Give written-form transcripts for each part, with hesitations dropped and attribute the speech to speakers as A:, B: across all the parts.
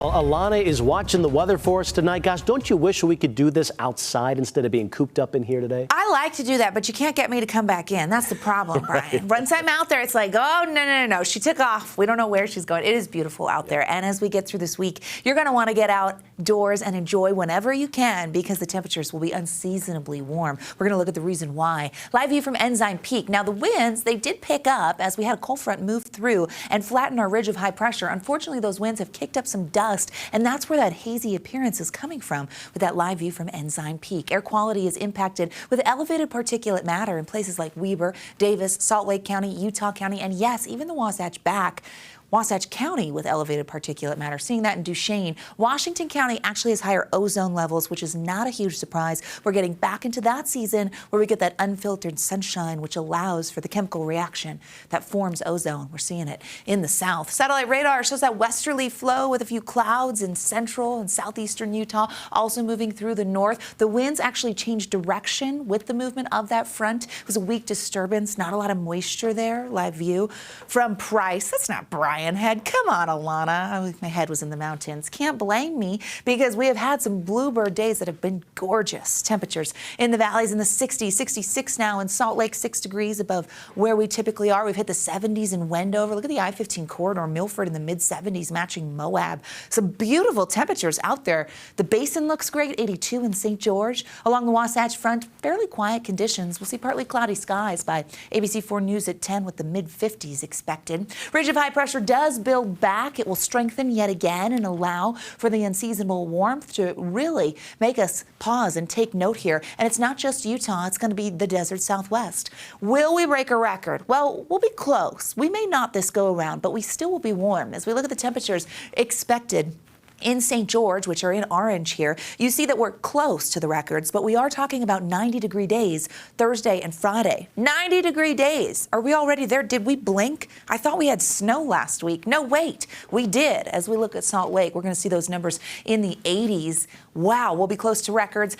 A: Well, Alana is watching the weather for us tonight. Gosh, don't you wish we could do this outside instead of being cooped up in here today?
B: I like to do that, but you can't get me to come back in. That's the problem, Brian. Once I'm out there, it's like, oh, no. She took off. We don't know where she's going. It is beautiful out there. And as we get through this week, you're going to want to get outdoors and enjoy whenever you can because the temperatures will be unseasonably warm. We're going to look at the reason why. Live view from Ensign Peak. Now, the winds, they did pick up as we had a cold front move through and flatten our ridge of high pressure. Unfortunately, those winds have kicked up some dust, and that's where that hazy appearance is coming from with that live view from Ensign Peak. Air quality is impacted with elevated particulate matter in places like Weber, Davis, Salt Lake County, Utah County, and yes, even the Wasatch County with elevated particulate matter. Seeing that in Duchesne. Washington County actually has higher ozone levels, which is not a huge surprise. We're getting back into that season where we get that unfiltered sunshine, which allows for the chemical reaction that forms ozone. We're seeing it in the south. Satellite radar shows that westerly flow with a few clouds in central and southeastern Utah, also moving through the north. The winds actually changed direction with the movement of that front. It was a weak disturbance, not a lot of moisture there. Live view from Price. That's not Brian Head. Come on, Alana. My head was in the mountains. Can't blame me because we have had some bluebird days that have been gorgeous. Temperatures in the valleys in the 60s, 66 now in Salt Lake, 6 degrees above where we typically are. We've hit the 70s in Wendover. Look at the I-15 corridor, Milford in the mid-70s, matching Moab. Some beautiful temperatures out there. The basin looks great, 82 in St. George. Along the Wasatch Front, fairly quiet conditions. We'll see partly cloudy skies by ABC4 News at 10 with the mid-50s expected. Ridge of high pressure does build back. It will strengthen yet again and allow for the unseasonable warmth to really make us pause and take note here. And it's not just Utah, it's going to be the desert Southwest. Will we break a record? Well, we'll be close. We may not this go around, but we still will be warm. As we look at the temperatures expected in St. George, which are in orange here, you see that we're close to the records, but we are talking about 90-degree days Thursday and Friday. 90-degree days. Are we already there? Did we blink? I thought we had snow last week. No, wait, we did. As we look at Salt Lake, we're going to see those numbers in the 80s. Wow, we'll be close to records.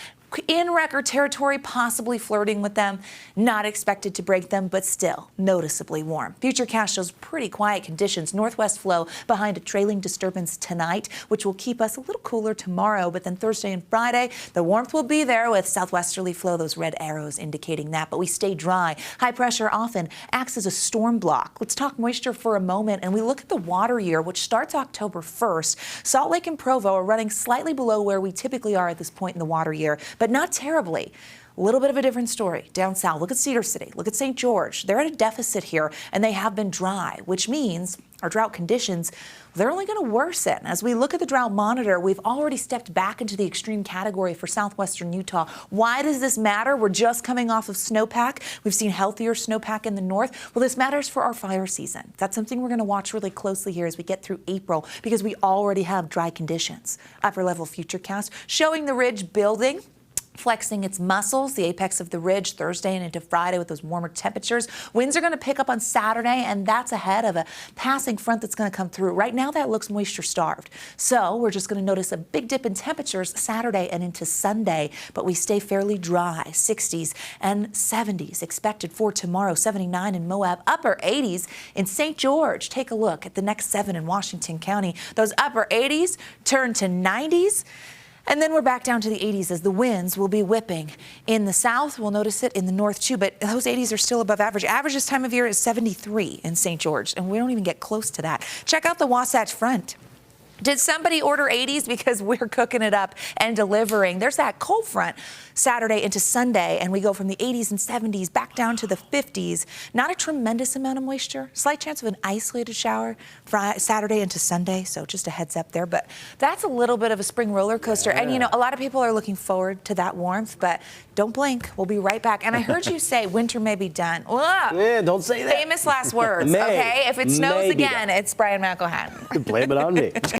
B: In record territory, possibly flirting with them. Not expected to break them, but still noticeably warm. Futurecast shows pretty quiet conditions. Northwest flow behind a trailing disturbance tonight, which will keep us a little cooler tomorrow. But then Thursday and Friday, the warmth will be there with southwesterly flow, those red arrows indicating that. But we stay dry. High pressure often acts as a storm block. Let's talk moisture for a moment. And we look at the water year, which starts October 1st. Salt Lake and Provo are running slightly below where we typically are at this point in the water year, but not terribly. A little bit of a different story down south. Look at Cedar City. Look at St. George. They're at a deficit here, and they have been dry, which means our drought conditions, they're only going to worsen. As we look at the drought monitor, we've already stepped back into the extreme category for southwestern Utah. Why does this matter? We're just coming off of snowpack. We've seen healthier snowpack in the north. Well, this matters for our fire season. That's something we're going to watch really closely here as we get through April because we already have dry conditions. Upper level Futurecast showing the ridge building, flexing its muscles, the apex of the ridge Thursday and into Friday with those warmer temperatures. Winds are going to pick up on Saturday, and that's ahead of a passing front that's going to come through. Right now, that looks moisture starved. So we're just going to notice a big dip in temperatures Saturday and into Sunday, but we stay fairly dry. 60s and 70s expected for tomorrow. 79 in Moab, upper 80s in St. George. Take a look at the next 7 in Washington County. Those upper 80s turn to 90s. And then we're back down to the 80s as the winds will be whipping. In the south, we'll notice it in the north too, but those 80s are still above average. Average this time of year is 73 in St. George, and we don't even get close to that. Check out the Wasatch Front. Did somebody order 80s? Because we're cooking it up and delivering. There's that cold front Saturday into Sunday, and we go from the 80s and 70s back down to the 50s. Not a tremendous amount of moisture. Slight chance of an isolated shower Saturday into Sunday, so just a heads up there. But that's a little bit of a spring roller coaster. Yeah. And, you know, a lot of people are looking forward to that warmth, but don't blink. We'll be right back. And I heard you say winter may be done. Ugh.
A: Yeah, don't say that.
B: Famous last words, okay? If it snows again, it's Brian McElhatton.
A: Blame it on me.